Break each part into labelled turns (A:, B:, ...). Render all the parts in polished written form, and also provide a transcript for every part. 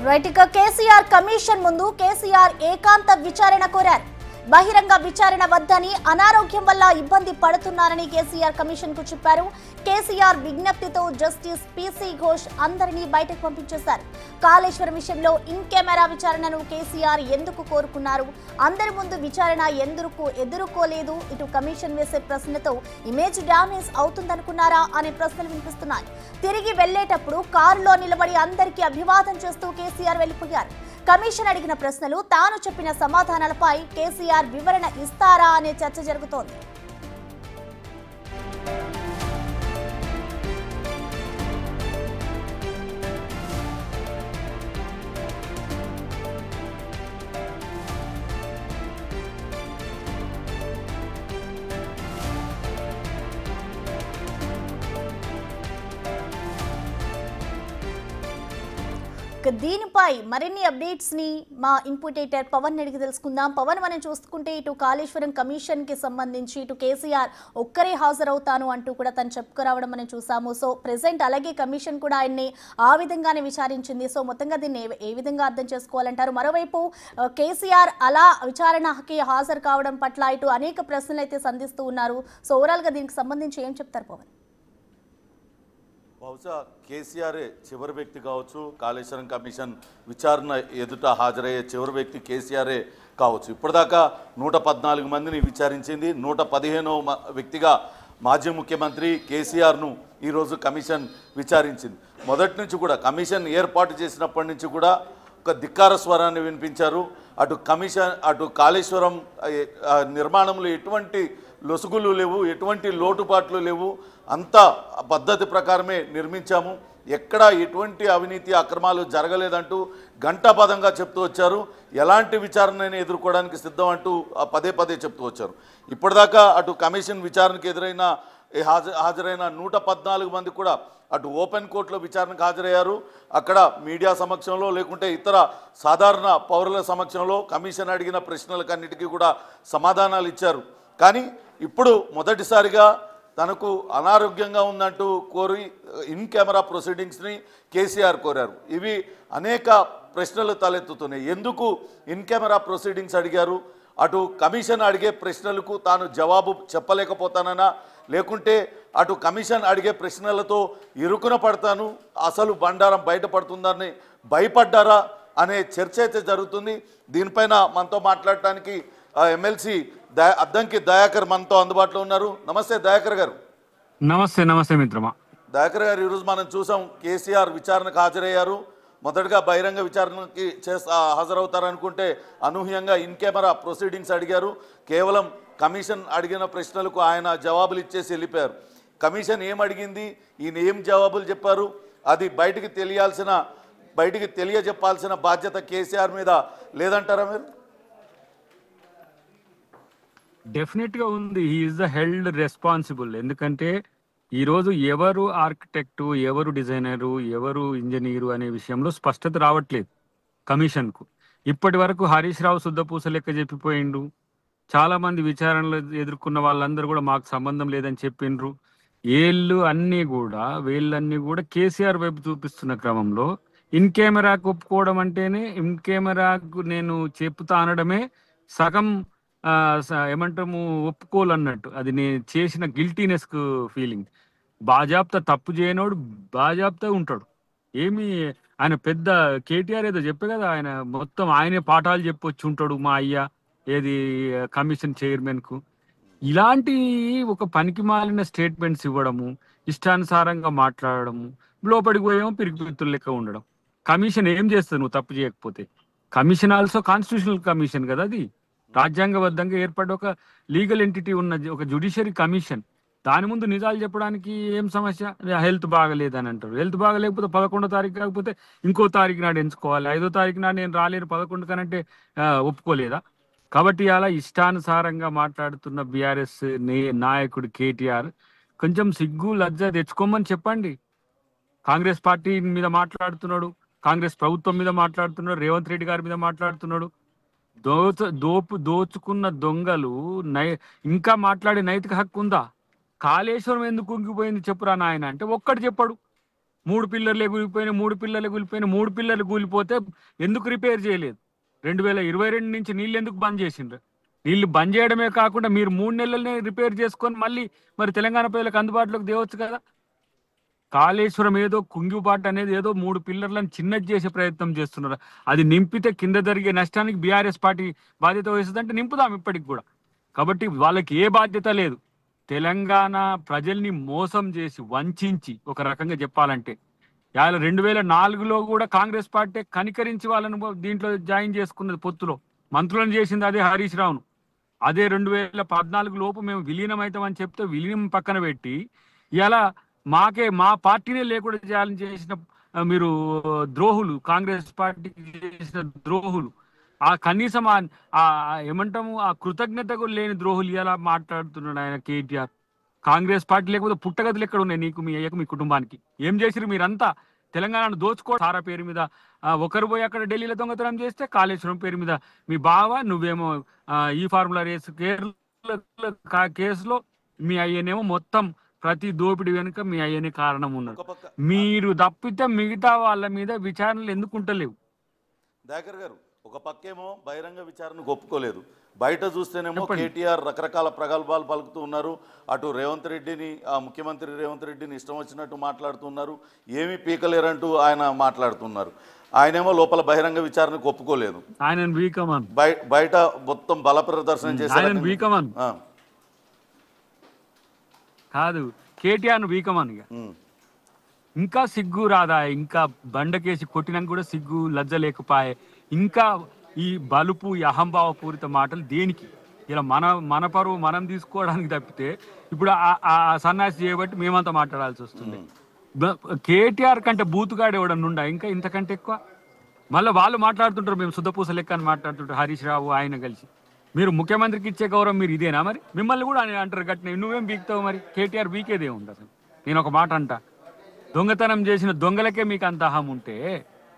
A: Right ఇక KCR commission ముందు కేసీఆర్ ఏకాంత విచారణ కోరారు. బహిరంగ విచారణ వద్దని, అనారోగ్యం వల్ల ఇబ్బంది పడుతున్నారని కేసీఆర్ కమిషన్ కు చెప్పారు. కేసీఆర్ విజ్ఞప్తితో జస్టిస్ పీసీ ఘోష్ అందరినీ బయటకు పంపించేశారు. కాళేశ్వరం విషయంలో ఇన్ కెమెరా విచారణను కేసీఆర్ ఎందుకు కోరుకున్నారు, అందరి ముందు విచారణ ఎందుకు ఎదుర్కోలేదు, ఇటు కమిషన్ వేసే ప్రశ్నతో ఇమేజ్ డ్యామేజ్ అవుతుందనుకున్నారా అనే ప్రశ్నలు వినిపిస్తున్నాయి. తిరిగి వెళ్లేటప్పుడు కారులో నిలబడి అందరికీ అభివాదం చేస్తూ కేసీఆర్ వెళ్లిపోయారు. కమిషన్ అడిగిన ప్రశ్నలు, తాను చెప్పిన సమాధానాలపై కేసీఆర్ వివరణ ఇస్తారా అనే చర్చ జరుగుతోంది. దీనిపై మరిన్ని అప్డేట్స్ ని మా ఇన్పుటేటర్ పవన్ అడిగి తెలుసుకుందాం. పవన్, మనం చూసుకుంటే ఇటు కాళేశ్వరం కమిషన్ కి సంబంధించి ఇటు కేసీఆర్ ఒక్కరే హాజరవుతాను అంటూ కూడా తను చెప్పుకురావడం మనం చూసాము. సో ప్రెసెంట్ అలాగే కమిషన్ కూడా ఆయన్ని ఆ విధంగానే విచారించింది. సో మొత్తంగా దీన్ని ఏ విధంగా అర్థం చేసుకోవాలంటారు? మరోవైపు కేసీఆర్ అలా విచారణకి హాజరు కావడం పట్ల ఇటు అనేక ప్రశ్నలు అయితే సంధిస్తూ ఉన్నారు. సో ఓవరాల్ గా దీనికి సంబంధించి ఏం చెప్తారు పవన్?
B: బహుశా కేసీఆర్ చివరి వ్యక్తి కావచ్చు, కాళేశ్వరం కమిషన్ విచారణ ఎదుట హాజరయ్యే చివరి వ్యక్తి కేసీఆరే కావచ్చు. ఇప్పటిదాకా 114 మందిని విచారించింది. 115వ వ్యక్తిగా మాజీ ముఖ్యమంత్రి కేసీఆర్ను ఈరోజు కమిషన్ విచారించింది. మొదటి నుంచి కూడా కమిషన్ ఏర్పాటు చేసినప్పటి నుంచి కూడా ఒక ధిక్కార స్వరాన్ని వినిపించారు. అటు కాళేశ్వరం నిర్మాణంలో ఎటువంటి లొసుగులు లేవు, ఎటువంటి లోటుపాట్లు లేవు, అంతా పద్ధతి ప్రకారమే నిర్మించాము, ఎక్కడా ఎటువంటి అవినీతి అక్రమాలు జరగలేదంటూ ఘంటాపదంగా చెప్తూ వచ్చారు. ఎలాంటి విచారణను ఎదుర్కోవడానికి సిద్ధం అంటూ పదే పదే చెప్తూ వచ్చారు. ఇప్పటిదాకా అటు కమిషన్ విచారణకు హాజరైన 114 మంది కూడా అటు ఓపెన్ కోర్టులో విచారణకు హాజరయ్యారు. అక్కడ మీడియా సమక్షంలో లేకుంటే ఇతర సాధారణ పౌరుల సమక్షంలో కమిషన్ అడిగిన ప్రశ్నలకన్నిటికీ కూడా సమాధానాలు ఇచ్చారు. కానీ ఇప్పుడు మొదటిసారిగా తనకు అనారోగ్యంగా ఉందంటూ కోరి ఇన్ కెమెరా ప్రొసీడింగ్స్ని కేసీఆర్ కోరారు. ఇవి అనేక ప్రశ్నలు తలెత్తుతున్నాయి. ఎందుకు ఇన్ కెమెరా ప్రొసీడింగ్స్ అడిగారు? అటు కమిషన్ అడిగే ప్రశ్నలకు తాను జవాబు చెప్పలేకపోతానన్నా, లేకుంటే అటు కమిషన్ అడిగే ప్రశ్నలతో ఇరుకున పడతాను, అసలు బండారం బయటపడుతుందని భయపడ్డారా అనే చర్చ అయితే జరుగుతుంది. దీనిపైన మనతో మాట్లాడటానికి ఎమ్మెల్సీ అద్దంకి దయాకర్ మనతో అందుబాటులో ఉన్నారు. నమస్తే దయాకర్ గారు.
C: నమస్తే మిత్రమా.
B: దయాకర్ గారు, ఈరోజు మనం చూసాం కేసీఆర్ విచారణకు హాజరయ్యారు. మొదటగా బహిరంగ విచారణకి హాజరవుతారనుకుంటే అనూహ్యంగా ఇన్ కెమెరా ప్రొసీడింగ్స్ అడిగారు. కేవలం కమిషన్ అడిగిన ప్రశ్నలకు ఆయన జవాబులు ఇచ్చేసి వెళ్ళిపోయారు. కమిషన్ ఏం అడిగింది, ఈయన ఏం జవాబులు చెప్పారు, అది బయటికి తెలియజెప్పాల్సిన బాధ్యత కేసీఆర్ మీద లేదంటారా మీరు?
C: డెఫినెట్గా ఉంది. He is the held responsible. ఎందుకంటే ఈరోజు ఎవరు ఆర్కిటెక్టు, ఎవరు డిజైనరు, ఎవరు ఇంజనీరు అనే విషయంలో స్పష్టత రావట్లేదు కమిషన్కు. ఇప్పటి వరకు హరీష్ రావు శుద్ధపూస లెక్క చెప్పిపోయిండు. చాలా మంది విచారణలు ఎదుర్కొన్న వాళ్ళందరూ కూడా మాకు సంబంధం లేదని చెప్పిండ్రు. వీళ్ళన్నీ కూడా కేసీఆర్ వైపు చూపిస్తున్న క్రమంలో ఇన్ కెమెరాకు ఒప్పుకోవడం అంటేనే, ఇన్ కెమెరాకు నేను చెప్తా అనడమే సగం ఏమంటాము ఒప్పుకోలన్నట్టు. అది నేను చేసిన గిల్టీనెస్ ఫీలింగ్. బాజాప్తా తప్పు చేయనోడు బాజాప్తా ఉంటాడు. ఆయన పెద్ద కేటీఆర్ ఏదో చెప్పే కదా, ఆయన మొత్తం ఆయనే పాఠాలు చెప్పొచ్చి ఉంటాడు మా అయ్య కమిషన్ చైర్మన్ కు. ఇలాంటి ఒక పనికి మాలిన స్టేట్మెంట్స్ ఇవ్వడము, ఇష్టానుసారంగా మాట్లాడడము, లోపలికి పోయేమో పిరికిపిత్తులు లెక్క ఉండడం. కమిషన్ ఏం చేస్తుంది నువ్వు తప్పు చేయకపోతే? కమిషన్ ఆల్సో కాన్స్టిట్యూషనల్ కమిషన్ కదా, అది రాజ్యాంగబద్ధంగా ఏర్పడ్డ ఒక లీగల్ ఎంటిటీ ఉన్న ఒక జ్యుడిషియరీ కమిషన్. దాని ముందు నిజాలు చెప్పడానికి ఏం సమస్య? హెల్త్ బాగలేదని అంటారు. హెల్త్ బాగలేకపోతే 11వ తారీఖు కాకపోతే ఇంకో తారీఖు నాడు ఎంచుకోవాలి. 5వ తారీఖు నాడు నేను రాలేను 11 కనంటే ఒప్పుకోలేదా? కాబట్టి అలా ఇష్టానుసారంగా మాట్లాడుతున్న బీఆర్ఎస్ నాయకుడు కేటీఆర్ కొంచెం సిగ్గు లజ్జ తెచ్చుకోమని చెప్పండి. కాంగ్రెస్ పార్టీ మీద మాట్లాడుతున్నాడు, కాంగ్రెస్ ప్రభుత్వం మీద మాట్లాడుతున్నాడు, రేవంత్ రెడ్డి గారి మీద మాట్లాడుతున్నాడు. దోచుకున్న దొంగలు ఇంకా మాట్లాడే నైతిక హక్కు ఉందా? కాళేశ్వరం ఎందుకు కుంగిపోయింది చెప్పురా నాయన అంటే ఒక్కటి చెప్పాడు. 3 పిల్లర్లే కూలిపోయినాయి, 3 పిల్లర్లు కూలిపోతే ఎందుకు రిపేర్ చేయలేదు? 2022 నుంచి నీళ్ళు ఎందుకు బంద్ చేసిండ్రు? నీళ్లు బంద్ చేయడమే కాకుండా మీరు 3 నెలలనే రిపేర్ చేసుకొని మళ్ళీ మరి తెలంగాణ ప్రజలకు అందుబాటులోకి తేవచ్చు కదా. కాళేశ్వరం ఏదో కుంగిపాటు అనేది ఏదో 3 పిల్లర్లను చిన్నది చేసే ప్రయత్నం చేస్తున్నారు. అది నింపితే కింద జరిగే నష్టానికి బీఆర్ఎస్ పార్టీ బాధ్యత వహిస్తుందంటే నింపుదాం ఇప్పటికి కూడా. కాబట్టి వాళ్ళకి ఏ బాధ్యత లేదు. తెలంగాణ ప్రజల్ని మోసం చేసి వంచి ఒక రకంగా చెప్పాలంటే 2004లో కూడా కాంగ్రెస్ పార్టీ కనికరించి వాళ్ళను దీంట్లో జాయిన్ చేసుకున్నది, పొత్తులో మంత్రులను చేసింది అదే హరీష్ రావును. అదే 2014 లోపు మేము విలీనం అవుతామని చెప్తే విలీనం పక్కన పెట్టి ఇలా మా పార్టీనే లేకుండా చేయాలని చేసిన మీరు ద్రోహులు, కాంగ్రెస్ పార్టీకి చేసిన ద్రోహులు. ఆ కనీసం ఏమంటాము ఆ కృతజ్ఞత కూడా లేని ద్రోహులు ఇలా మాట్లాడుతున్నాడు ఆయన కేటీఆర్. కాంగ్రెస్ పార్టీ లేకపోతే పుట్టగతులు ఎక్కడ ఉన్నాయి నీకు, మీ అయ్యకు, మీ కుటుంబానికి? ఏం చేసిరు మీరంతా? తెలంగాణను దోచుకో సారా పేరు మీద ఒకరు పోయి అక్కడ ఢిల్లీలో దొంగతనం చేస్తే, కాళేశ్వరం పేరు మీద మీ బావ, నువ్వేమో ఈ ఫార్ములా రేసు కేసులో మీ అయ్యనేమో మొత్తం ప్రతి దోపిడి వెనుక మీ అయ్యనే కారణం ఉన్నాడు. మీరు తప్పితే మిగతా వాళ్ళ మీద విచారణలు ఎందుకు ఉంటలేవు?
B: దయాకర్ గారు, ఒక పక్కేమో బహిరంగ విచారణకు ఒప్పుకోలేదు, బయట చూస్తేనేమో కేటీఆర్ రకరకాల ప్రగల్భాలు పలుకుతూ ఉన్నారు. అటు రేవంత్ రెడ్డిని, ముఖ్యమంత్రి రేవంత్ రెడ్డిని ఇష్టం వచ్చినట్టు మాట్లాడుతున్నారు, ఏమీ పీకలేరంటూ ఆయన మాట్లాడుతున్నారు. ఆయనేమో లోపల బహిరంగ విచారణకు ఒప్పుకోలేదు.
C: ఆయన
B: బయట మొత్తం బల ప్రదర్శన చేశారు.
C: కాదు, కేటీఆర్ వీకమని ఇంకా సిగ్గు రాదా? ఇంకా బండకేసి కొట్టినాక కూడా సిగ్గు లజ్జ లేకపోయే. ఇంకా ఈ బలుపు, ఈ అహంభావ పూరిత మాటలు దేనికి? ఇలా మన పరువు మనం తీసుకోవడానికి తప్పితే ఇప్పుడు ఆ సన్నాసి చేయబట్టి మేమంతా మాట్లాడాల్సి వస్తుంది. కేటీఆర్ కంటే బూతుగాడు ఎవడన్నా ఉండా ఇంకా ఇంతకంటే ఎక్కువ? మళ్ళీ వాళ్ళు మాట్లాడుతుంటారు మేము శుద్ధపూస లెక్క అని మాట్లాడుతుంటారు హరీష్ రావు ఆయన కలిసి. మీరు ముఖ్యమంత్రికి ఇచ్చే గౌరవం మీరు ఇదేనా? మరి మిమ్మల్ని కూడా అంటారు గట్టిన, నువ్వేం బీక్తావు? మరి కేటీఆర్ బీకేదే ఉంది అసలు. నేను ఒక మాట అంట, దొంగతనం చేసిన దొంగలకే మీకు అంత అహం ఉంటే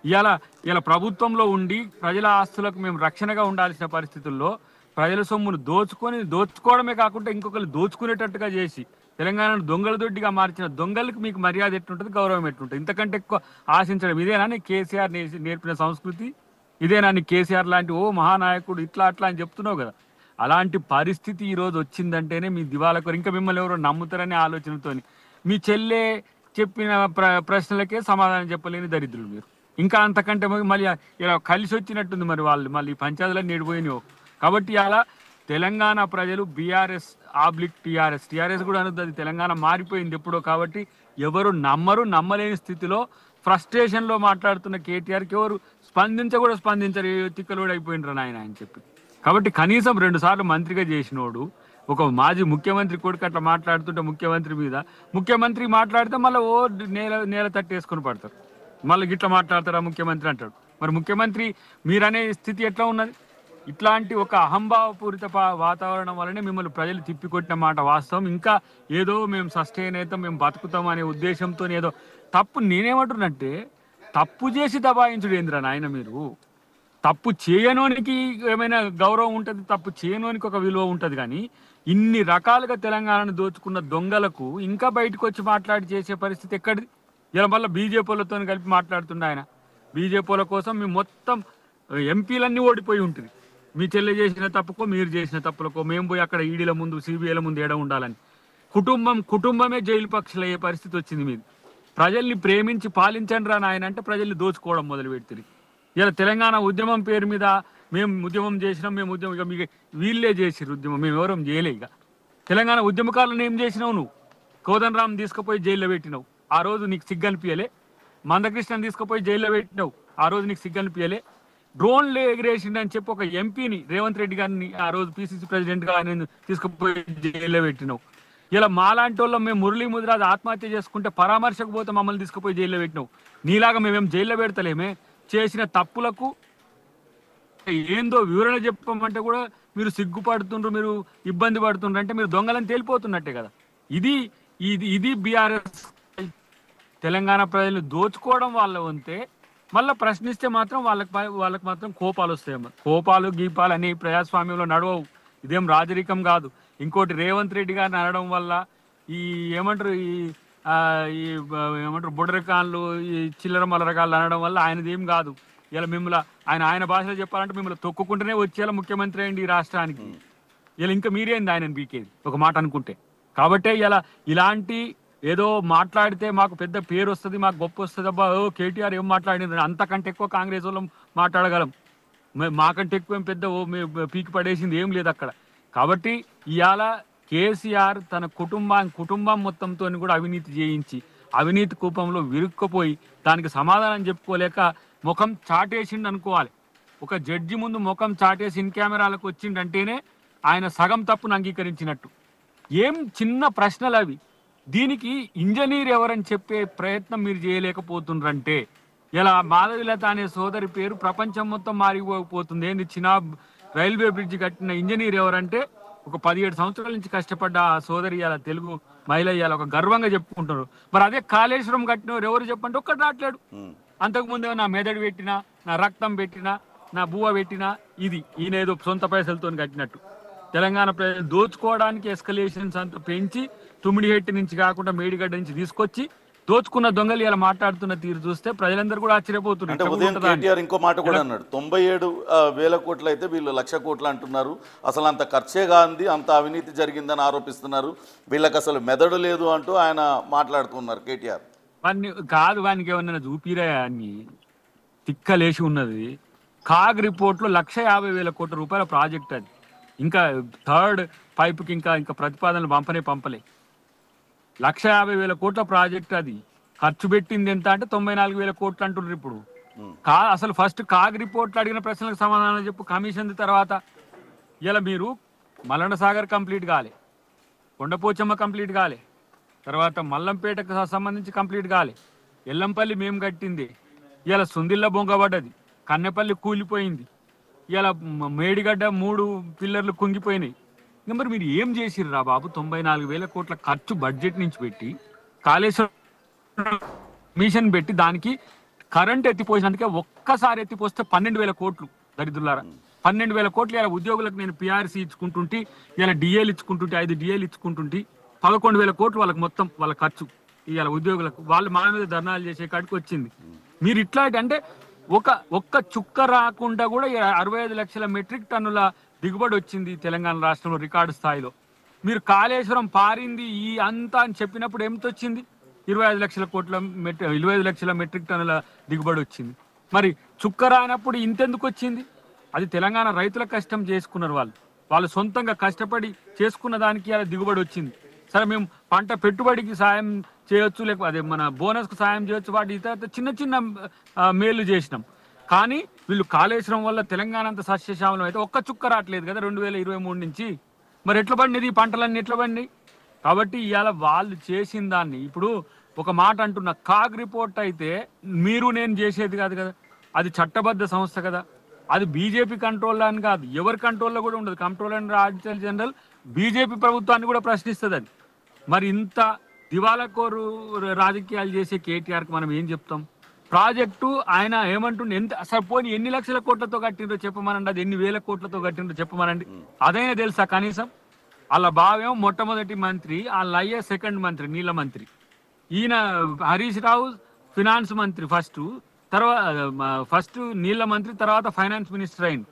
C: ఇలా ప్రభుత్వంలో ఉండి ప్రజల ఆస్తులకు మేము రక్షణగా ఉండాల్సిన పరిస్థితుల్లో ప్రజల సొమ్మును దోచుకోవడమే కాకుండా ఇంకొకరు దోచుకునేటట్టుగా చేసి తెలంగాణను దొంగల దొడ్డిగా మార్చిన దొంగలకు మీకు మర్యాద ఎట్లుంటుంది, గౌరవం ఎట్లుంటుంది? ఇంతకంటే ఎక్కువ ఆశించడం ఇదేనా కేసీఆర్ నేర్పిన సంస్కృతి? ఇదేనా కేసీఆర్ లాంటి ఓ మహానాయకుడు ఇట్లా అట్లా అని చెప్తున్నావు కదా? అలాంటి పరిస్థితి ఈరోజు వచ్చిందంటేనే మీ దివాళకు ఇంకా మిమ్మల్ని ఎవరో నమ్ముతారనే ఆలోచనతో మీ చెల్లె చెప్పిన ప్రశ్నలకే సమాధానం చెప్పలేని దరిద్రులు మీరు. ఇంకా అంతకంటే మళ్ళీ ఇలా కలిసి వచ్చినట్టుంది మరి వాళ్ళు మళ్ళీ పంచాయతీలో నేడిపోయినావు. కాబట్టి అలా తెలంగాణ ప్రజలు బీఆర్ఎస్ టీఆర్ఎస్ కూడా అనొద్దు, అది తెలంగాణ మారిపోయింది ఎప్పుడో. కాబట్టి ఎవరు నమ్మలేని స్థితిలో ఫ్రస్ట్రేషన్లో మాట్లాడుతున్న కేటీఆర్కి ఎవరు స్పందించరు, తిక్కలోడు అయిపోయినరు నాయన అని చెప్పి. కాబట్టి కనీసం 2 సార్లు మంత్రిగా చేసినోడు, ఒక మాజీ ముఖ్యమంత్రి కొడుకు అట్లా మాట్లాడుతుంటే ముఖ్యమంత్రి మాట్లాడితే మళ్ళీ ఓ నేల తట్టేసుకొని పడతారు. మళ్ళీ గిట్లా మాట్లాడతారా ముఖ్యమంత్రి అంటాడు. మరి ముఖ్యమంత్రి మీరనే స్థితి ఎట్లా ఉన్నది? ఇట్లాంటి ఒక అహంభావపూరిత వాతావరణం వల్లనే మిమ్మల్ని ప్రజలు తిప్పికొట్టిన మాట వాస్తవం. ఇంకా ఏదో మేము సస్టైన్ అవుతాం, మేము బతుకుతాం అనే ఉద్దేశంతో ఏదో తప్పు. నేనేమంటున్నంటే తప్పు చేసి దబాయించుడు ఏందిరా నాయన? మీరు తప్పు చేయనోనికి ఏమైనా గౌరవం ఉంటుంది, తప్పు చేయనోనికి ఒక విలువ ఉంటుంది. కానీ ఇన్ని రకాలుగా తెలంగాణను దోచుకున్న దొంగలకు ఇంకా బయటకు వచ్చి మాట్లాడి చేసే పరిస్థితి ఎక్కడిది? ఇలా మళ్ళీ బీజేపీలతో కలిపి మాట్లాడుతుండే ఆయన. బీజేపీల కోసం మీ మొత్తం ఎంపీలన్నీ ఓడిపోయి ఉంటుంది. మీ చెల్లె చేసిన తప్పుకో, మీరు చేసిన తప్పులకో మేము పోయి అక్కడ ఈడీల ముందు, సిబిఐల ముందు ఏడ ఉండాలని కుటుంబమే జైలు పక్షులు అయ్యే పరిస్థితి వచ్చింది మీది. ప్రజల్ని ప్రేమించి పాలించండి రా నాయన అంటే ప్రజల్ని దోచుకోవడం మొదలు పెడుతుంది. ఇలా తెలంగాణ ఉద్యమం పేరు మీద మేము ఉద్యమం చేసినాం, ఇక మీకు వీళ్ళే చేసిరు ఉద్యమం, మేము ఎవరం చేయలే. ఇక తెలంగాణ ఉద్యమకాలను ఏం చేసినావు నువ్వు? కోదండరామ్ తీసుకుపోయి జైల్లో పెట్టినావు, ఆ రోజు నీకు సిగ్గనిపించలే? మందకృష్ణని తీసుకుపోయి జైల్లో పెట్టినావు, ఆ రోజు నీకు సిగ్గనిపించలే? డ్రోన్లు ఎగిరేసిండని చెప్పి ఒక ఎంపీని, రేవంత్ రెడ్డి గారిని, ఆ రోజు పిసిసి ప్రెసిడెంట్గా ఆయన తీసుకుపోయి జైల్లో పెట్టినావు. ఇలా మాలాంటి వాళ్ళం మేము మురళీ ముదిరాజు ఆత్మహత్య చేసుకుంటే పరామర్శకు పోతే మమ్మల్ని తీసుకుపోయి జైల్లో పెట్టినావు. నీలాగా మేమేం జైల్లో పెడతలేమే. చేసిన తప్పులకు ఏందో వివరణ చెప్పమంటే కూడా మీరు సిగ్గుపడుతుండ్రు, మీరు ఇబ్బంది పడుతుండ్రు. అంటే మీరు దొంగలని తేలిపోతున్నట్టే కదా. ఇది బీఆర్ఎస్ తెలంగాణ ప్రజలు దోచుకోవడం వాళ్ళ వంతే. మళ్ళీ ప్రశ్నిస్తే మాత్రం వాళ్ళకి మాత్రం కోపాలు వస్తాయేమో. కోపాలు గీపాలు అనే ప్రజాస్వామ్యంలో నడవవు. ఇదేం రాజరికం కాదు. ఇంకోటి రేవంత్ రెడ్డి గారిని అనడం వల్ల ఈ ఏమంటారు, ఈ ఈ ఏమంటారు బుడరకాళ్ళు ఈ చిల్లర మల్లరకాళ్ళు అనడం వల్ల ఆయనది ఏం కాదు. ఇలా మిమ్మల్ని ఆయన భాషలో చెప్పాలంటే మిమ్మల్ని తొక్కుకుంటూనే వచ్చేలా ముఖ్యమంత్రి అయ్యింది ఈ రాష్ట్రానికి. ఇలా ఇంకా మీరేంది ఆయన బీకేది ఒక మాట అనుకుంటే. కాబట్టే ఇలా ఇలాంటి ఏదో మాట్లాడితే మాకు పెద్ద పేరు వస్తుంది, మాకు గొప్ప వస్తుంది, అబ్బా ఓ కేటీఆర్ ఏం మాట్లాడినారు, అంతకంటే ఎక్కువ కాంగ్రెస్ వాళ్ళం మాట్లాడగలం, మాకంటే ఎక్కువ ఏం పెద్ద పీకి పడేసింది ఏం లేదు అక్కడ. కాబట్టి ఇవాళ కేసీఆర్ తన కుటుంబం మొత్తంతో కూడా అవినీతి చేయించి అవినీతి కూపంలో విరుక్కుపోయి దానికి సమాధానం చెప్పుకోలేక ముఖం చాటేసిండు అనుకోవాలి. ఒక జడ్జి ముందు ముఖం చాటేసి ఇన్ కెమెరాలకు వచ్చిండంటేనే ఆయన సగం తప్పును అంగీకరించినట్టు. ఏం చిన్న ప్రశ్నలు అవి. దీనికి ఇంజనీర్ ఎవరని చెప్పే ప్రయత్నం మీరు చేయలేకపోతుండ్రంటే ఇలా మాధవిలత అనే సోదరి పేరు ప్రపంచం మొత్తం మారిపోతుంది. ఏంది చినాబ్ రైల్వే బ్రిడ్జ్ కట్టిన ఇంజనీర్ ఎవరంటే ఒక 17 సంవత్సరాల నుంచి కష్టపడ్డ ఆ సోదరి ఇలా తెలుగు మహిళ ఇవాళ ఒక గర్వంగా చెప్పుకుంటున్నారు. మరి అదే కాళేశ్వరం కట్టినవారు ఎవరు చెప్పండి, ఒక్కటి రావట్లేడు. అంతకుముందే నా మెదడు పెట్టినా, నా రక్తం పెట్టినా, నా బువ్వ పెట్టినా, ఇది ఈయన ఏదో సొంత పైసలతో కట్టినట్టు. తెలంగాణ ప్రజలు దోచుకోవడానికి ఎస్కలేషన్స్ అంతా పెంచి తుమ్మిడిహెట్టి నుంచి కాకుండా మేడిగడ్డ నుంచి తీసుకొచ్చి దోచుకున్న దొంగలు ఇలా మాట్లాడుతున్న తీరు చూస్తే ప్రజలందరూ కూడా ఆశ్చర్యపోతున్నారు.
B: ఉదయం కేటీఆర్ ఇంకో మాట కూడా అన్నాడు, 97,000 కోట్లు అయితే వీళ్ళు 1,00,000 కోట్లు అంటున్నారు, అసలు అంత ఖర్చే కాంది, అంత అవినీతి జరిగిందని ఆరోపిస్తున్నారు, వీళ్ళకి అసలు మెదడు లేదు అంటూ ఆయన మాట్లాడుతున్నారు కేటీఆర్.
C: వానికి ఏమన్నా చూపిరా అని తిక్కలేసి ఉన్నది. కాగ్ రిపోర్ట్లో 1,50,000 కోట్ల రూపాయల ప్రాజెక్ట్ అది. ఇంకా థర్డ్ పైపుకి ఇంకా ప్రతిపాదనలు పంపలే. 1,50,000 కోట్ల ప్రాజెక్ట్ అది. ఖర్చు పెట్టింది ఎంత అంటే 94,000 కోట్లు అంటున్నారు ఇప్పుడు. అసలు ఫస్ట్ కాగ్ రిపోర్ట్లు అడిగిన ప్రశ్నలకు సమాధానం చెప్పు. కమిషన్ తర్వాత ఇలా మీరు మల్లన్న సాగర్ కంప్లీట్ కాలే, కొండపోచమ్మ కంప్లీట్ కాలే, తర్వాత మల్లంపేటకు సంబంధించి కంప్లీట్ కాలే, ఎల్లంపల్లి మేము కట్టింది, ఇలా సుందిల్ల బొంగబడ్డది, కన్నెపల్లి కూలిపోయింది, ఇలా మేడిగడ్డ 3 పిల్లర్లు కుంగిపోయినాయి. ఇంకా మరి మీరు ఏం చేసిర్రు రా బాబు? 94,000 కోట్ల ఖర్చు బడ్జెట్ నుంచి పెట్టి కాళేశ్వరం మిషన్ పెట్టి దానికి కరెంట్ ఎత్తిపోసినందుకే ఒక్కసారి ఎత్తిపోస్తే 12,000 కోట్లు దరిద్రులారా. 12,000 కోట్లు ఇలా ఉద్యోగులకు నేను పిఆర్సీ ఇచ్చుకుంటుంటే, ఇలా డిఏలు ఇచ్చుకుంటుంటే, 5 డిఏలు ఇచ్చుకుంటుంటే 11,000 కోట్లు వాళ్ళకి మొత్తం వాళ్ళ ఖర్చు. ఇవాళ ఉద్యోగులకు వాళ్ళు మా మీద ధర్నాలు చేసే కాడికి వచ్చింది. మీరు ఇట్లాంటి అంటే ఒక్క చుక్క రాకుండా కూడా 65 లక్షల మెట్రిక్ టన్నుల దిగుబడి వచ్చింది తెలంగాణ రాష్ట్రంలో రికార్డు స్థాయిలో. మీరు కాళేశ్వరం పారింది ఈ అంతా అని చెప్పినప్పుడు ఎంత వచ్చింది? 25 లక్షల మెట్రిక్ టన్నుల దిగుబడి వచ్చింది. మరి చుక్క రానప్పుడు ఇంతెందుకు వచ్చింది? అది తెలంగాణ రైతుల కష్టం చేసుకున్నారు. వాళ్ళు సొంతంగా కష్టపడి చేసుకున్న దానికి అలా దిగుబడి వచ్చింది. సరే మేము పంట పెట్టుబడికి సాయం చేయొచ్చు, లేకపోతే అదే మన బోనస్కు సాయం చేయొచ్చు, వాటి ఇతర చిన్న మేలు చేసినాం. కానీ వీళ్ళు కాళేశ్వరం వల్ల తెలంగాణ అంతా సస్యశ్యామలం అయితే ఒక్క చుక్క రావట్లేదు కదా 2023 నుంచి. మరి ఎట్లా పడినది ఈ పంటలన్నీ ఎట్లా పడినాయి? కాబట్టి ఇవాళ వాళ్ళు చేసిన దాన్ని ఇప్పుడు ఒక మాట అంటున్న కాగ్ రిపోర్ట్ అయితే మీరు నేను చేసేది కాదు కదా, అది చట్టబద్ధ సంస్థ కదా, అది బీజేపీ కంట్రోల్లో అని కాదు, ఎవరి కంట్రోల్లో కూడా ఉండదు. Controller and auditor general BJP ప్రభుత్వాన్ని కూడా ప్రశ్నిస్తుంది అది. మరి ఇంత దివాలాకోరు రాజకీయాలు చేసే కేటీఆర్కి మనం ఏం చెప్తాం? ప్రాజెక్టు ఆయన ఏమంటుండే ఎంత అసలు పోనీ ఎన్ని లక్షల కోట్లతో కట్టిండ్రో చెప్పమనండి, అది ఎన్ని వేల కోట్లతో కట్టిండ్రో చెప్పమనండి. అదైనా తెలుసా కనీసం? వాళ్ళ బావేమో మొట్టమొదటి మంత్రి, వాళ్ళ అయ్యే సెకండ్ మంత్రి, నీళ్ళ మంత్రి. ఈయన హరీష్ రావు ఫినాన్స్ మంత్రి ఫస్ట్ నీళ్ళ మంత్రి, తర్వాత ఫైనాన్స్ మినిస్టర్ అయింది.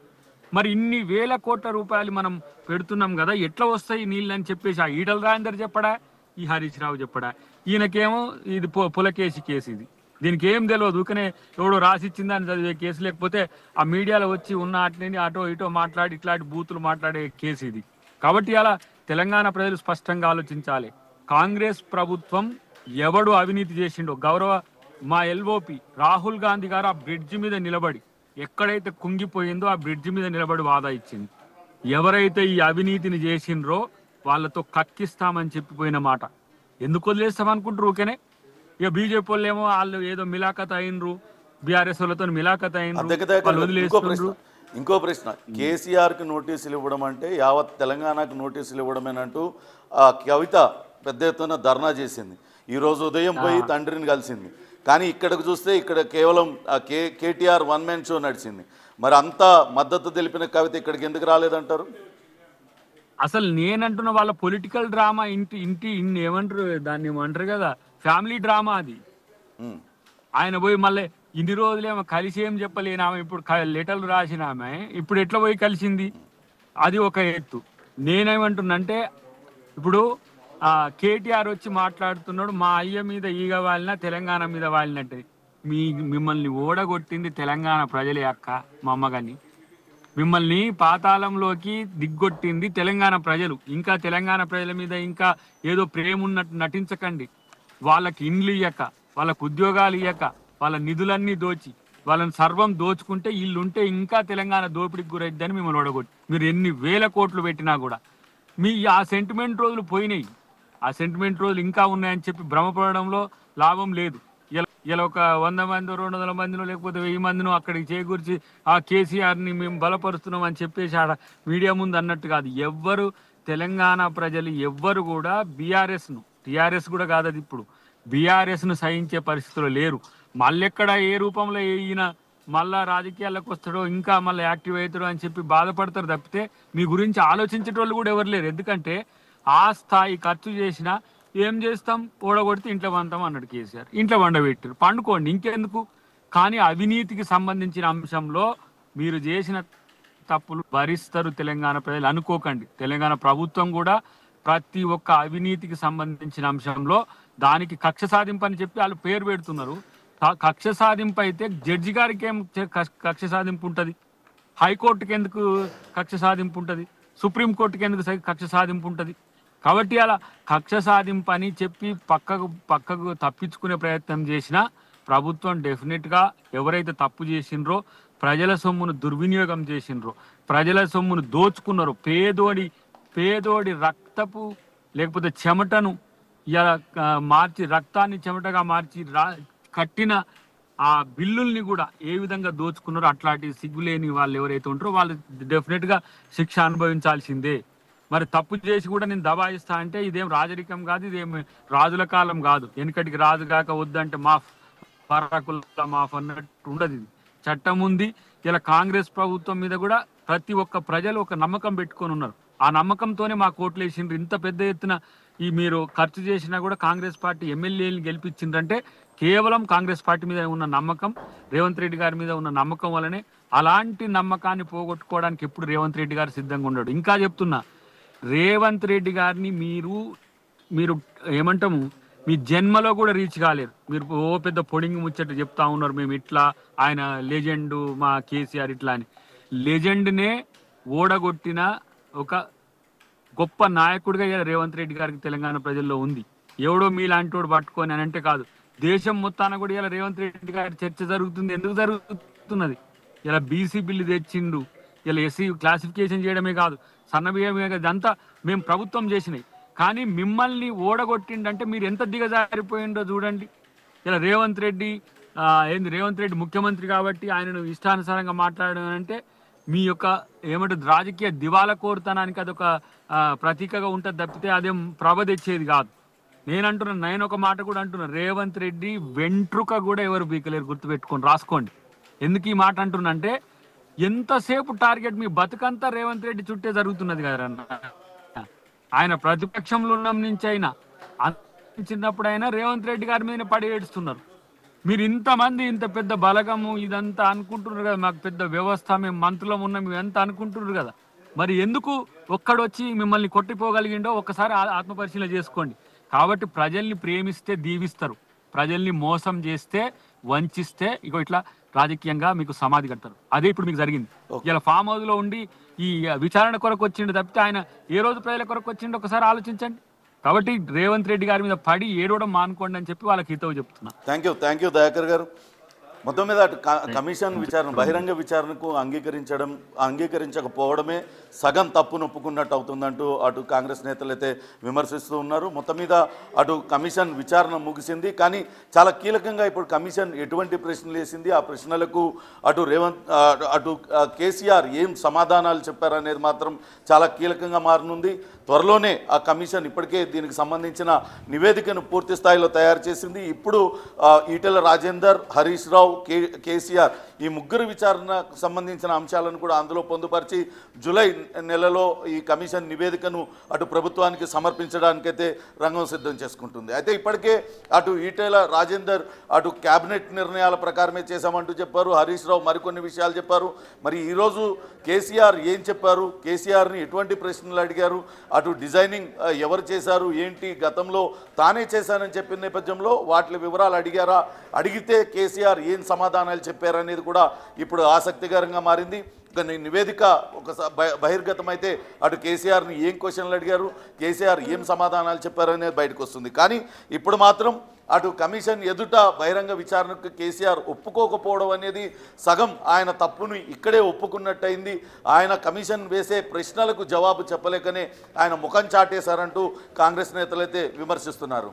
C: మరి ఇన్ని వేల కోట్ల రూపాయలు మనం పెడుతున్నాం కదా, ఎట్లా వస్తాయి నీళ్ళు అని చెప్పేసి ఆ ఈటల రాజేందర్ చెప్పడా, ఈ హరీష్ రావు చెప్పడా? ఈయనకేమో ఇది పులకేసి కేసు, ఇది దీనికి ఏం తెలియదు, ఊకనే ఎవడో రాసిచ్చిందని చదివే కేసు, లేకపోతే ఆ మీడియాలో వచ్చి ఉన్న అట్లని అటో ఇటో మాట్లాడి ఇట్లాంటి బూతులు మాట్లాడే కేసు ఇది. కాబట్టి అలా తెలంగాణ ప్రజలు స్పష్టంగా ఆలోచించాలి. కాంగ్రెస్ ప్రభుత్వం ఎవడు అవినీతి చేసిండో, మా ఎల్ఓపి రాహుల్ గాంధీ గారు ఆ బ్రిడ్జి మీద నిలబడి ఎక్కడైతే కుంగిపోయిందో ఆ బ్రిడ్జి మీద నిలబడి వాదా ఇచ్చింది. ఎవరైతే ఈ అవినీతిని చేసిండ్రో వాళ్ళతో కక్కిస్తామని చెప్పిపోయిన మాట ఎందుకు వదిలేస్తామనుకుంటారు ఊకేనే? ఇక బీజేపీ వాళ్ళు ఏమో వాళ్ళు ఏదో మిలాఖత్ అయినరు, బీఆర్ఎస్ వాళ్ళతో మిలాఖత్ అయినరు.
B: ఇంకో ప్రశ్న, కేసీఆర్ కి నోటీసులు ఇవ్వడం అంటే యావత్ తెలంగాణకు నోటీసులు ఇవ్వడమేనంటూ కవిత పెద్ద ఎత్తున ధర్నా చేసింది. ఈరోజు ఉదయం పోయి తండ్రిని కలిసింది. కానీ ఇక్కడికి చూస్తే ఇక్కడ కేవలం కేటీఆర్ వన్ మ్యాన్ షో నడిచింది. మరి అంత మద్దతు తెలిపిన కవిత ఇక్కడికి ఎందుకు రాలేదంటారు?
C: అసలు నేనంటున్న వాళ్ళ పొలిటికల్ డ్రామా ఇంటి ఏమంటారు దాన్ని ఏమంటారు కదా, ఫ్యామిలీ డ్రామా అది.
B: ఉమ్,
C: ఆయన పోయి మళ్ళీ ఇన్ని రోజులేమో కలిసి ఏం చెప్పలేని ఆమె ఇప్పుడు లెటర్లు రాసిన ఆమె ఇప్పుడు ఎట్లా పోయి కలిసింది? అది ఒక ఎత్తు. నేనేమంటున్నంటే ఇప్పుడు కేటీఆర్ వచ్చి మాట్లాడుతున్నాడు, మా అయ్య మీద ఈగ వాలినా తెలంగాణ మీద వాలినట్టు. మిమ్మల్ని ఓడగొట్టింది తెలంగాణ ప్రజలే అక్క, మా అమ్మగాని. మిమ్మల్ని పాతాళంలోకి దిగ్గొట్టింది తెలంగాణ ప్రజలు. ఇంకా తెలంగాణ ప్రజల మీద ఇంకా ఏదో ప్రేమ ఉన్నట్టు నటించకండి. వాళ్ళకి ఇండ్లు ఇయ్యక, వాళ్ళకు ఉద్యోగాలు ఇయ్యక, వాళ్ళ నిధులన్నీ దోచి, వాళ్ళని సర్వం దోచుకుంటే వీళ్ళుంటే ఇంకా తెలంగాణ దోపిడికి గురైద్దని మిమ్మల్ని ఓడగొట్టి మీరు ఎన్ని వేల కోట్లు పెట్టినా కూడా మీ ఆ సెంటిమెంట్ రోజులు పోయినాయి. ఆ సెంటిమెంట్ రోజులు ఇంకా ఉన్నాయని చెప్పి భ్రమపడడంలో లాభం లేదు. ఇలా ఒక 100 మంది 200 మందినో లేకపోతే 1000 మందినో అక్కడికి చేకూర్చి ఆ కేసీఆర్ని మేము బలపరుస్తున్నాం అని చెప్పేసి ఆడ మీడియా ముందు అన్నట్టు కాదు. ఎవ్వరు తెలంగాణ ప్రజలు ఎవ్వరు కూడా బీఆర్ఎస్ను, టీఆర్ఎస్ కూడా కాదు అది, ఇప్పుడు బీఆర్ఎస్ను సహించే పరిస్థితిలో లేరు. మళ్ళెక్కడ ఏ రూపంలో ఈయన మళ్ళా రాజకీయాల్లోకి వస్తాడో ఇంకా మళ్ళీ యాక్టివ్ అవుతాడో అని చెప్పి బాధపడతారు తప్పితే మీ గురించి ఆలోచించేటోళ్ళు కూడా ఎవరు లేరు. ఎందుకంటే ఆ స్థాయి ఖర్చు చేసినా ఏం చేస్తాం, ఓడగొడితే ఇంట్లో పంతాం అన్నాడు కేసీఆర్. ఇంట్లో వండబెట్టారు, పండుకోండి ఇంకెందుకు. కానీ అవినీతికి సంబంధించిన అంశంలో మీరు చేసిన తప్పులు భరిస్తారు తెలంగాణ ప్రజలు అనుకోకండి. తెలంగాణ ప్రభుత్వం కూడా ప్రతి ఒక్క అవినీతికి సంబంధించిన అంశంలో దానికి కక్ష సాధింపు అని చెప్పి వాళ్ళు పేరు పెడుతున్నారు. కక్ష సాధింపు అయితే జడ్జి గారికి ఏం కక్ష సాధింపు ఉంటుంది? హైకోర్టుకి ఎందుకు కక్ష సాధింపు ఉంటుంది? సుప్రీంకోర్టుకి ఎందుకు కక్ష సాధింపు ఉంటుంది? కాబట్టి అలా కక్ష సాధింపు అని చెప్పి పక్కకు తప్పించుకునే ప్రయత్నం చేసినా ప్రభుత్వం డెఫినెట్గా ఎవరైతే తప్పు చేసిండ్రో, ప్రజల సొమ్మును దుర్వినియోగం చేసిండ్రో, ప్రజల సొమ్మును దోచుకున్నారో, పేదోడి రక్తపు లేకపోతే చెమటను ఇలా మార్చి రక్తాన్ని చెమటగా మార్చి కట్టిన ఆ బిల్లుల్ని కూడా ఏ విధంగా దోచుకున్నారో అట్లాంటి సిగ్గులేని వాళ్ళు ఎవరైతే ఉంటారో వాళ్ళు డెఫినెట్గా శిక్ష అనుభవించాల్సిందే. మరి తప్పు చేసి కూడా నేను దబాయిస్తా అంటే ఇదేం రాజరికం కాదు, ఇదేం రాజుల కాలం కాదు. వెనుకటికి రాజు కాక వద్దంటే మాఫ్ పరాకుల మాఫ్ అన్నట్టు ఉండదు. ఇది చట్టం ఉంది. ఇలా కాంగ్రెస్ ప్రభుత్వం మీద కూడా ప్రతి ఒక్క ప్రజలు ఒక నమ్మకం పెట్టుకొని ఉన్నారు. ఆ నమ్మకంతోనే మా కోట్లు వేసిండ్రు. ఇంత పెద్ద ఎత్తున మీరు ఖర్చు చేసినా కూడా కాంగ్రెస్ పార్టీ ఎమ్మెల్యేలను గెలిపించిందంటే కేవలం కాంగ్రెస్ పార్టీ మీద ఉన్న నమ్మకం, రేవంత్ రెడ్డి గారి మీద ఉన్న నమ్మకం వల్లనే. అలాంటి నమ్మకాన్ని పోగొట్టుకోవడానికి ఎప్పుడు రేవంత్ రెడ్డి గారు సిద్ధంగా ఉన్నాడు. ఇంకా చెప్తున్నా, రేవంత్ రెడ్డి గారిని మీరు ఏమంటాము మీ జన్మలో కూడా రీచ్ కాలేరు. మీరు ఓ పెద్ద పొడింగి ముచ్చట చెప్తా ఉన్నారు, మేము ఇట్లా ఆయన లెజెండ్ మా కేసీఆర్ ఇట్లా అని. లెజెండ్నే ఓడగొట్టిన ఒక గొప్ప నాయకుడిగా రేవంత్ రెడ్డి గారికి తెలంగాణ ప్రజల్లో ఉంది. ఎవడో మీలాంటి వాడు పట్టుకొని అని అంటే కాదు, దేశం మొత్తాన కూడా ఇలా రేవంత్ రెడ్డి గారి చర్చ జరుగుతుంది. ఎందుకు జరుగుతున్నది? ఇలా బీసీ బిల్లు తెచ్చిండు, ఇలా ఎస్సీ క్లాసిఫికేషన్ చేయడమే కాదు, సన్నబియ్యమే కాదు, ఇదంతా మేము ప్రభుత్వం చేసినాయి. కానీ మిమ్మల్ని ఓడగొట్టిండంటే మీరు ఎంత దిగజారిపోయిండో చూడండి. ఇలా రేవంత్ రెడ్డి ముఖ్యమంత్రి కాబట్టి ఆయనను ఇష్టానుసారంగా మాట్లాడడం అంటే మీ యొక్క ఏమంటుంది రాజకీయ దివాలా కోరుతనానికి అదొక ప్రతీకగా ఉంటుంది తప్పితే అదేం ప్రభ తెచ్చేది కాదు. నేను ఒక మాట కూడా అంటున్నాను, రేవంత్ రెడ్డి వెంట్రుక కూడా ఎవరు బీకలేరు, గుర్తుపెట్టుకొని రాసుకోండి. ఎందుకు ఈ మాట అంటున్నంటే ఎంతసేపు టార్గెట్ మీ బతుకంతా రేవంత్ రెడ్డి చుట్టే జరుగుతున్నది కదా. ఆయన ప్రతిపక్షంలో ఉన్న నుంచి అయినా చిన్నప్పుడు అయినా రేవంత్ రెడ్డి గారి మీద పడి ఏడుస్తున్నారు. మీరు ఇంతమంది ఇంత పెద్ద బలగము ఇదంతా అనుకుంటున్నారు కదా, మాకు పెద్ద వ్యవస్థ, మేము మంత్రులం ఉన్నాం, మేము ఎంత అనుకుంటున్నారు కదా. మరి ఎందుకు ఒక్కడొచ్చి మిమ్మల్ని కొట్టిపోగలిగిండో ఒక్కసారి ఆత్మపరిశీలన చేసుకోండి. కాబట్టి ప్రజల్ని ప్రేమిస్తే దీవిస్తారు, ప్రజల్ని మోసం చేస్తే వంచిస్తే ఇగో ఇట్లా రాజకీయంగా మీకు సమాధి కడతారు. అదే ఇప్పుడు మీకు జరిగింది. ఇలా ఫామ్ హౌస్ లో ఉండి ఈ విచారణ కొరకు వచ్చిండు తప్పితే ఆయన ఏ రోజు ప్రజల కొరకు వచ్చిండో ఒకసారి ఆలోచించండి. కాబట్టి రేవంత్ రెడ్డి గారి మీద పడి ఏడవడం మానుకోండి అని చెప్పి వాళ్ళకి హితవు చెప్తున్నా.
B: థ్యాంక్ యూ దయాకర్ గారు. మొత్తం మీద అటు కమిషన్ విచారణ, బహిరంగ విచారణకు అంగీకరించకపోవడమే సగం తప్పు నొప్పుకున్నట్టు అవుతుందంటూ అటు కాంగ్రెస్ నేతలు అయితే విమర్శిస్తూ ఉన్నారు. మొత్తం మీద అటు కమిషన్ విచారణ ముగిసింది, కానీ చాలా కీలకంగా ఇప్పుడు కమిషన్ ఎటువంటి ప్రశ్నలు వేసింది, ఆ ప్రశ్నలకు అటు కేసీఆర్ ఏం సమాధానాలు చెప్పారనేది మాత్రం చాలా కీలకంగా మారనుంది. త్వరలోనే ఆ కమిషన్ ఇప్పటికే దీనికి సంబంధించిన నివేదికను పూర్తి స్థాయిలో తయారు చేసింది. ఇప్పుడు ఈటెల రాజేందర్, హరీష్ రావు, రావు, కేసీఆర్ ఈ ముగ్గురు విచారణకు సంబంధించిన అంశాలను కూడా అందులో పొందుపరిచి జూలై నెలలో ఈ కమిషన్ నివేదికను అటు ప్రభుత్వానికి సమర్పించడానికైతే రంగం సిద్ధం చేసుకుంటుంది. అయితే ఇప్పటికే అటు ఈటెల రాజేందర్ అటు కేబినెట్ నిర్ణయాల ప్రకారమే చేశామంటూ చెప్పారు. హరీష్ రావు మరికొన్ని విషయాలు చెప్పారు. మరి ఈరోజు కేసీఆర్ ఏం చెప్పారు, కేసీఆర్ని ఎటువంటి ప్రశ్నలు అడిగారు, అటు డిజైనింగ్ ఎవరు చేశారు ఏంటి, గతంలో తానే చేశానని చెప్పిన నేపథ్యంలో వాటి వివరాలు అడిగారా, అడిగితే కేసీఆర్ ఏం సమాధానాలు చెప్పారనేది కూడా ఇప్పుడు ఆసక్తికరంగా మారింది. నివేదిక ఒక బహిర్గతమైతే అటు కేసీఆర్ని ఏం క్వశ్చన్లు అడిగారు, కేసీఆర్ ఏం సమాధానాలు చెప్పారనేది బయటకు వస్తుంది. కానీ ఇప్పుడు మాత్రం అటు కమిషన్ ఎదుట బహిరంగ విచారణకు కేసీఆర్ ఒప్పుకోకపోవడం అనేది సగం ఆయన తప్పును ఇక్కడే ఒప్పుకున్నట్టయింది. ఆయన కమిషన్ వేసే ప్రశ్నలకు జవాబు చెప్పలేకనే ఆయన ముఖం చాటేశారంటూ కాంగ్రెస్ నేతలైతే విమర్శిస్తున్నారు.